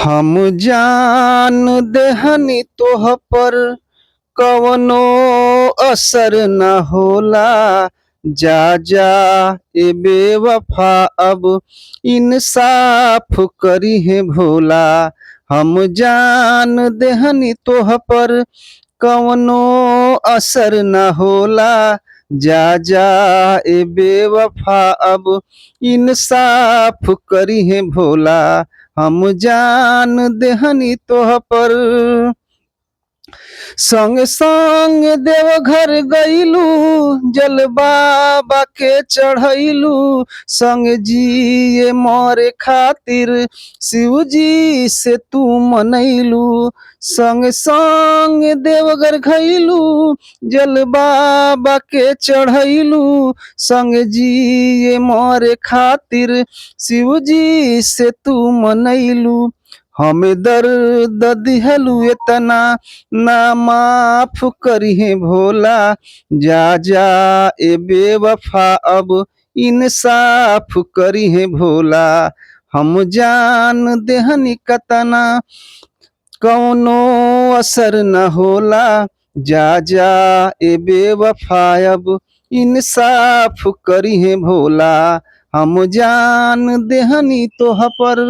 हम जान देहनी तोह पर कवनो असर न होला। जा जा ए बेवफा अब इंसाफ करी है भोला। हम जान देहनी तोह पर कवनो असर न होला। जा जा ए बेवफा अब इंसाफ करी है भोला। हम जान देहनी तोह पर संग संग देवघर गईलू, जल बाबा के चढ़ैलू। संग जिए मरे खातिर शिव जी से तू मनैलू। संग संग देवघर गईलू, जल बाबा के चढ़ैलू। संग जिए मरे खातिर शिव जी से तू मनैलू। हमें दर्द दिहलू इतना ना माफ करिहे भोला। जा जा ए बेवफा अब इंसाफ करिहे भोला। हम जान देहनी कतना कौनो असर न होला। जा जा ए बेवफा अब इंसाफ करिहे भोला। हम जान देहनी तोह पर।